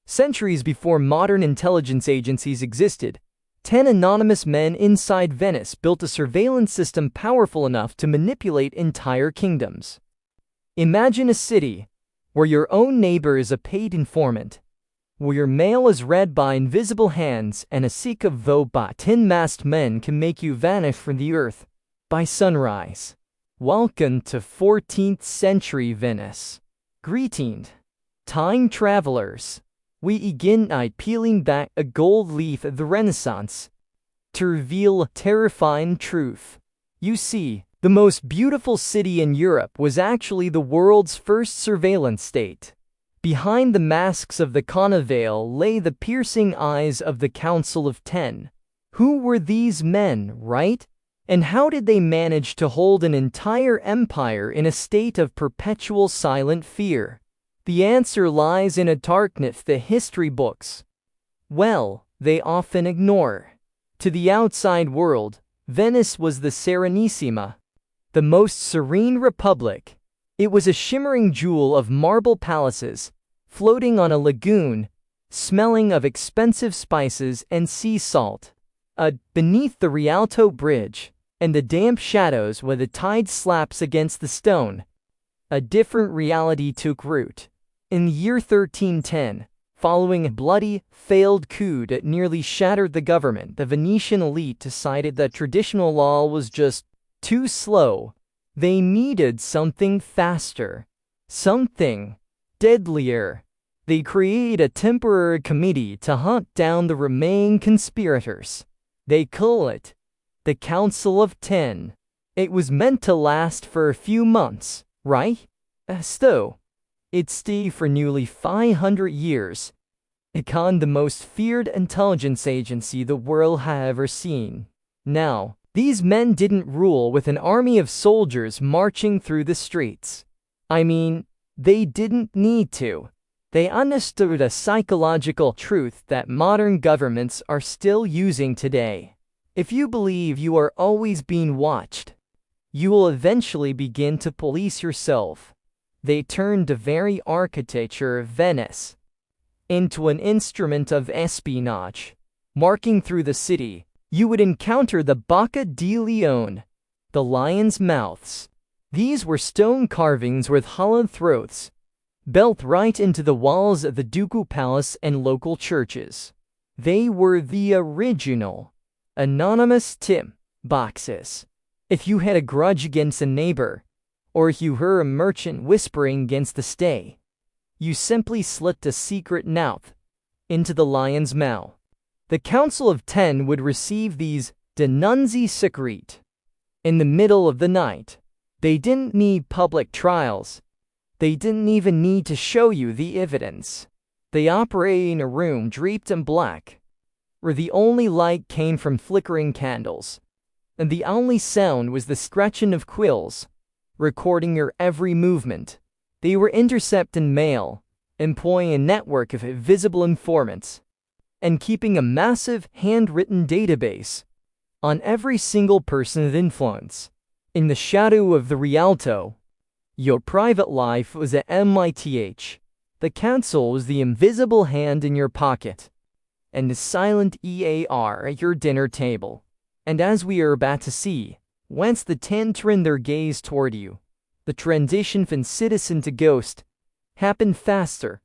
Centuries before modern intelligence agencies existed, 10 anonymous men inside Venice built a surveillance system powerful enough to manipulate entire kingdoms. Imagine a city where your own neighbor is a paid informant, where your mail is read by invisible hands and a secret vote by 10 masked men can make you vanish from the earth by sunrise. Welcome to 14th century Venice. Greetings, time travelers. We begin by peeling back a gold leaf of the Renaissance to reveal a terrifying truth. You see, the most beautiful city in Europe was actually the world's first surveillance state. Behind the masks of the Carnival lay the piercing eyes of the Council of Ten. Who were these men, right? And how did they manage to hold an entire empire in a state of perpetual silent fear? The answer lies in a darkness the history books, well, they often ignore. To the outside world, Venice was the Serenissima, the most serene republic. It was a shimmering jewel of marble palaces, floating on a lagoon, smelling of expensive spices and sea salt. Beneath the Rialto Bridge, and the damp shadows where the tide slaps against the stone, a different reality took root. In the year 1310, following a bloody, failed coup that nearly shattered the government, the Venetian elite decided that traditional law was just too slow. They needed something faster, something deadlier. They created a temporary committee to hunt down the remaining conspirators. They call it the Council of Ten. It was meant to last for a few months, right? So, it stayed for nearly 500 years. It became the most feared intelligence agency the world had ever seen. Now, these men didn't rule with an army of soldiers marching through the streets. I mean, they didn't need to. They understood a psychological truth that modern governments are still using today. If you believe you are always being watched, you will eventually begin to police yourself. They turned the very architecture of Venice into an instrument of espionage. Marking through the city, you would encounter the Bocca di Leone, the lion's mouths. These were stone carvings with hollowed throats, built right into the walls of the ducal palace and local churches. They were the original anonymous tip boxes. If you had a grudge against a neighbor, or if you heard a merchant whispering against the stay, you simply slipped a secret note into the lion's mouth. The Council of Ten would receive these denunzie secrete in the middle of the night. They didn't need public trials. They didn't even need to show you the evidence. They operated in a room draped in black, where the only light came from flickering candles, and the only sound was the scratching of quills, recording your every movement. They were intercepting mail, employing a network of invisible informants, and keeping a massive handwritten database on every single person of influence. In the shadow of the Rialto, your private life was at MITH. The council was the invisible hand in your pocket, and the silent EAR at your dinner table. And as we are about to see, whence the 10 turned their gaze toward you, the transition from citizen to ghost happened faster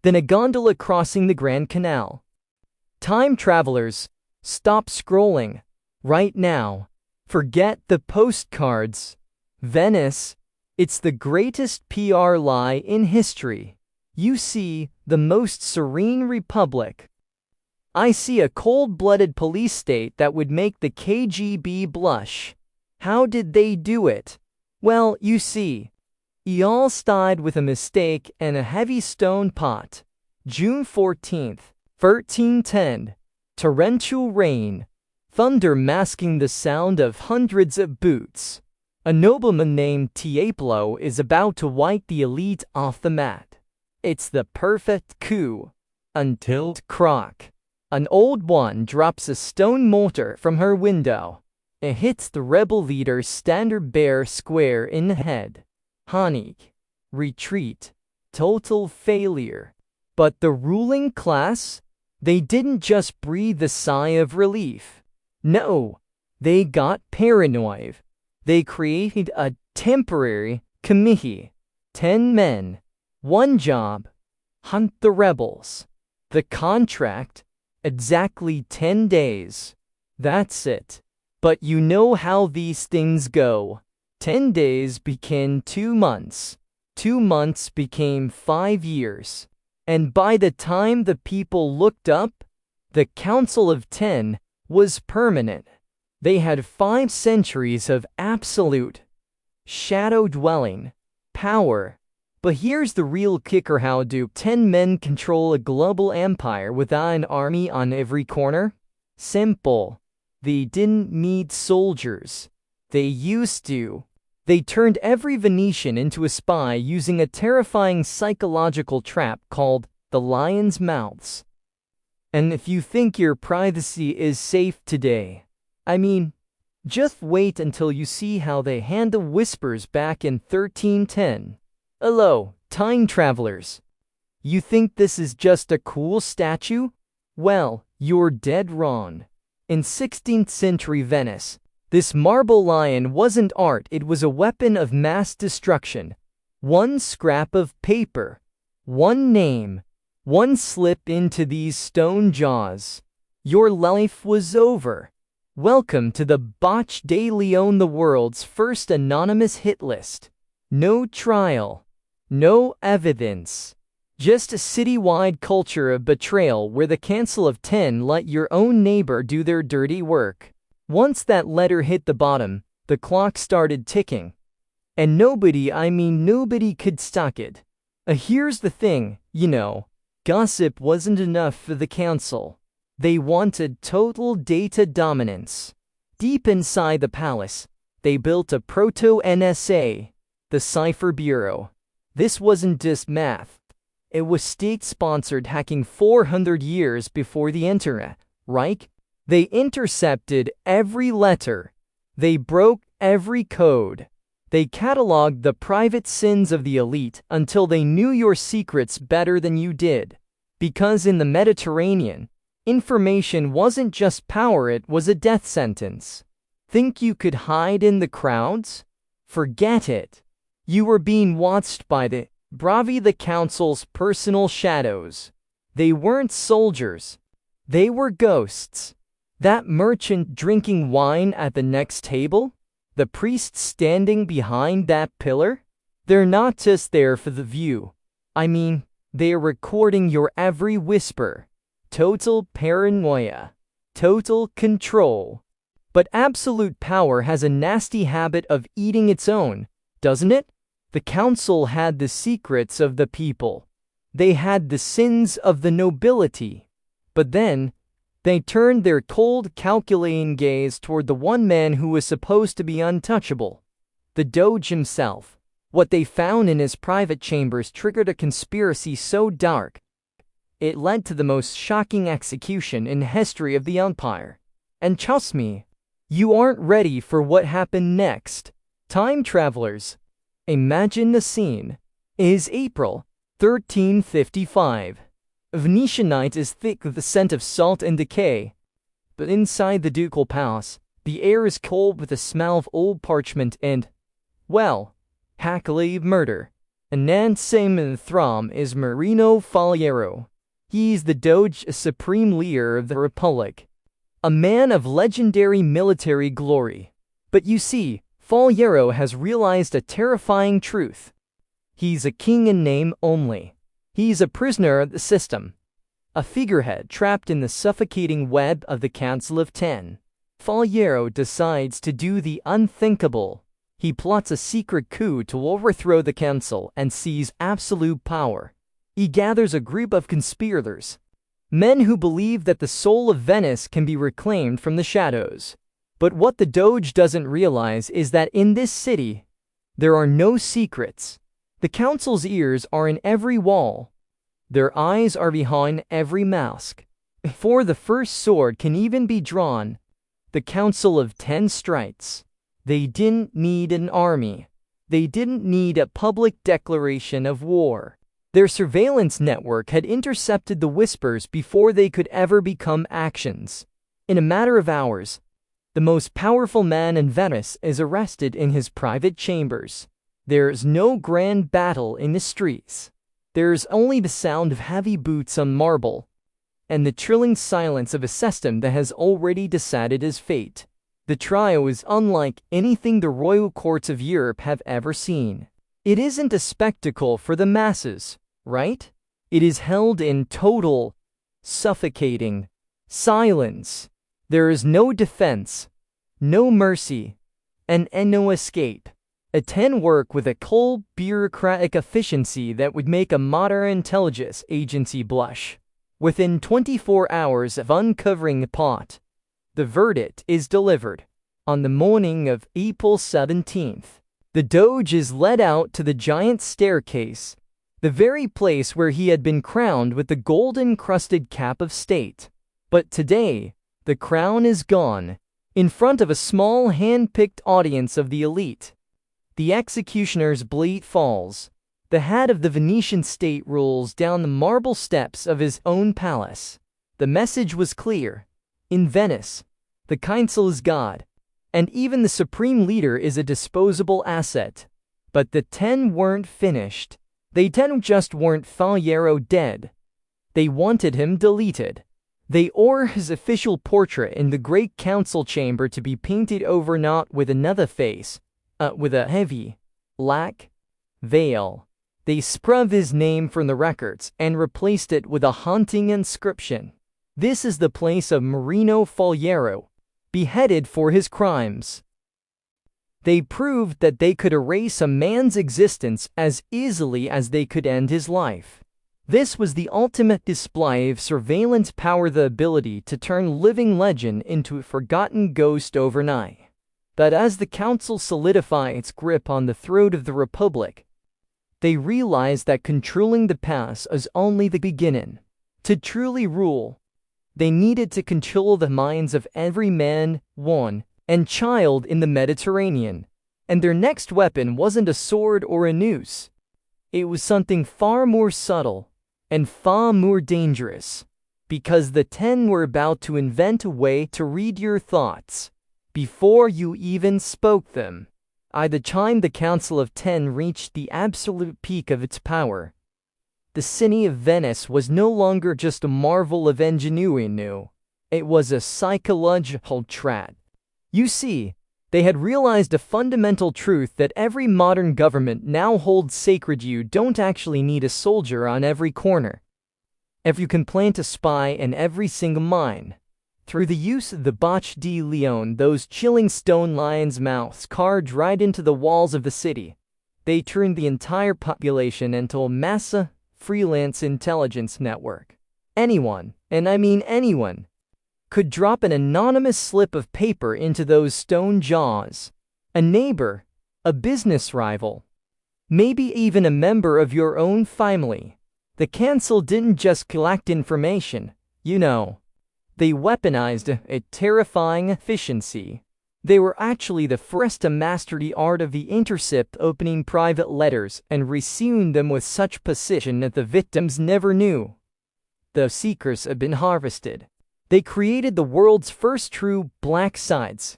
than a gondola crossing the Grand Canal. Time travelers, stop scrolling right now. Forget the postcards. Venice, it's the greatest PR lie in history. You see the most serene republic. I see a cold-blooded police state that would make the KGB blush. How did they do it? Well, you see, it all started with a mistake and a heavy stone pot. June 14th, 1310. Torrential rain. Thunder masking the sound of hundreds of boots. A nobleman named Tiepolo is about to wipe the elite off the mat. It's the perfect coup. Until crock. An old one drops a stone mortar from her window. It hits the rebel leader's standard bearer square in the head. Panic. Retreat. Total failure. But the ruling class? They didn't just breathe a sigh of relief. No, they got paranoid. They created a temporary committee. 10 men. One job. Hunt the rebels. The contract? Exactly 10 days. That's it. But you know how these things go. 10 days became 2 months. 2 months became 5 years. And by the time the people looked up, the Council of 10 was permanent. They had 5 centuries of absolute shadow-dwelling power. But here's the real kicker: how do 10 men control a global empire without an army on every corner? Simple. They didn't need soldiers. They used to. They turned every Venetian into a spy using a terrifying psychological trap called the lion's mouths. And if you think your privacy is safe today, I mean, just wait until you see how they handle whispers back in 1310. Hello, time travelers. You think this is just a cool statue? Well, you're dead wrong. In 16th century Venice, this marble lion wasn't art, it was a weapon of mass destruction. One scrap of paper, one name, one slip into these stone jaws. Your life was over. Welcome to the Botch de Leon, the world's first anonymous hit list. No trial, no evidence. Just a citywide culture of betrayal where the Council of 10 let your own neighbor do their dirty work. Once that letter hit the bottom, the clock started ticking. And nobody could stop it. Here's the thing, gossip wasn't enough for the council. They wanted total data dominance. Deep inside the palace, they built a proto-NSA, the Cipher Bureau. This wasn't just math. It was state-sponsored hacking 400 years before the internet, right? They intercepted every letter. They broke every code. They cataloged the private sins of the elite until they knew your secrets better than you did. Because in the Mediterranean, information wasn't just power, it was a death sentence. Think you could hide in the crowds? Forget it. You were being watched by the council's personal shadows. They weren't soldiers. They were ghosts. That merchant drinking wine at the next table? The priest standing behind that pillar? They're not just there for the view. They're recording your every whisper. Total paranoia. Total control. But absolute power has a nasty habit of eating its own, doesn't it? The council had the secrets of the people. They had the sins of the nobility. But then, they turned their cold, calculating gaze toward the one man who was supposed to be untouchable. The Doge himself. What they found in his private chambers triggered a conspiracy so dark, it led to the most shocking execution in the history of the empire. And trust me, you aren't ready for what happened next. Time travelers. Imagine the scene. It is April 1355. Venetian night is thick with the scent of salt and decay. But inside the ducal palace, the air is cold with the smell of old parchment and, well, hackly murder. And Simon Throm is Marino Faliero. He's the Doge, supreme leader of the Republic. A man of legendary military glory. But you see, Faliero has realized a terrifying truth. He's a king in name only. He's a prisoner of the system. A figurehead trapped in the suffocating web of the Council of 10. Faliero decides to do the unthinkable. He plots a secret coup to overthrow the council and seize absolute power. He gathers a group of conspirators, men who believe that the soul of Venice can be reclaimed from the shadows. But what the Doge doesn't realize is that in this city, there are no secrets. The council's ears are in every wall. Their eyes are behind every mask. Before the first sword can even be drawn, the Council of 10 strikes. They didn't need an army. They didn't need a public declaration of war. Their surveillance network had intercepted the whispers before they could ever become actions. In a matter of hours, the most powerful man in Venice is arrested in his private chambers. There's no grand battle in the streets. There's only the sound of heavy boots on marble, and the trilling silence of a system that has already decided his fate. The trial is unlike anything the royal courts of Europe have ever seen. It isn't a spectacle for the masses, right? It is held in total, suffocating silence. There is no defense, no mercy, and no escape. A 10 work with a cold, bureaucratic efficiency that would make a modern intelligence agency blush. Within 24 hours of uncovering the plot, the verdict is delivered. On the morning of April 17th, the Doge is led out to the giant staircase, the very place where he had been crowned with the gold-encrusted cap of state. But today, the crown is gone. In front of a small hand-picked audience of the elite, the executioner's blade falls. The head of the Venetian state rolls down the marble steps of his own palace. The message was clear. In Venice, the council is God, and even the supreme leader is a disposable asset. But the 10 weren't finished. They 10 just weren't Faliero dead. They wanted him deleted. They ordered his official portrait in the great council chamber to be painted over, not with another face, with a heavy, black veil. They scrubbed his name from the records and replaced it with a haunting inscription. This is the place of Marino Faliero, beheaded for his crimes. They proved that they could erase a man's existence as easily as they could end his life. This was the ultimate display of surveillance power, the ability to turn living legend into a forgotten ghost overnight. But as the council solidified its grip on the throat of the Republic, they realized that controlling the past is only the beginning. To truly rule, they needed to control the minds of every man, woman, and child in the Mediterranean. And their next weapon wasn't a sword or a noose. It was something far more subtle and far more dangerous. Because the 10 were about to invent a way to read your thoughts before you even spoke them. By the time the Council of 10 reached the absolute peak of its power, the city of Venice was no longer just a marvel of engineering. It was a psychological trap. You see, they had realized a fundamental truth that every modern government now holds sacred. You don't actually need a soldier on every corner. If you can plant a spy in every single mind, through the use of the Bocce di Leone, those chilling stone lions' mouths carved right into the walls of the city, they turned the entire population into a massive, freelance intelligence network. Anyone, and I mean anyone, could drop an anonymous slip of paper into those stone jaws. A neighbor, a business rival, maybe even a member of your own family. The council didn't just collect information, They weaponized a terrifying efficiency. They were actually the first to master the art of the intercept, opening private letters and receiving them with such precision that the victims never knew the secrets had been harvested. They created the world's first true black sites,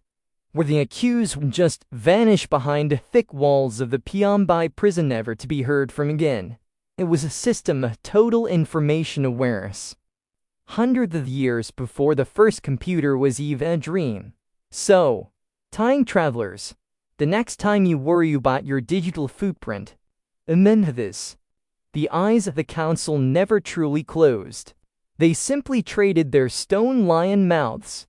where the accused would just vanish behind the thick walls of the Piombi prison, never to be heard from again. It was a system of total information awareness. Hundreds of years before the first computer was even a dream. So, time travelers, the next time you worry about your digital footprint, remember this. The eyes of the council never truly closed. They simply traded their stone lion mouths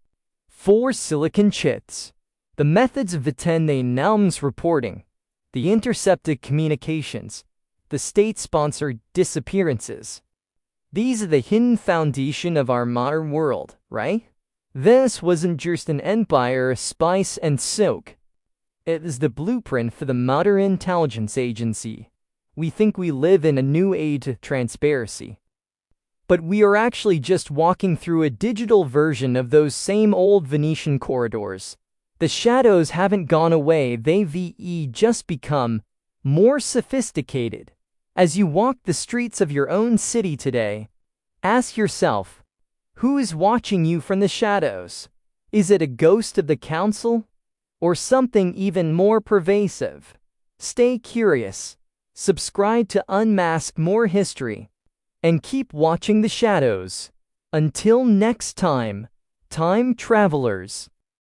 for silicon chips. The methods of the 10 they announced reporting, the intercepted communications, the state-sponsored disappearances. These are the hidden foundation of our modern world, right? Venice wasn't just an empire of spice and silk. It is the blueprint for the modern intelligence agency. We think we live in a new age of transparency. But we are actually just walking through a digital version of those same old Venetian corridors. The shadows haven't gone away, they've just become more sophisticated. As you walk the streets of your own city today, ask yourself, who is watching you from the shadows? Is it a ghost of the council? Or something even more pervasive? Stay curious, subscribe to unmask more history, and keep watching the shadows. Until next time, time travelers.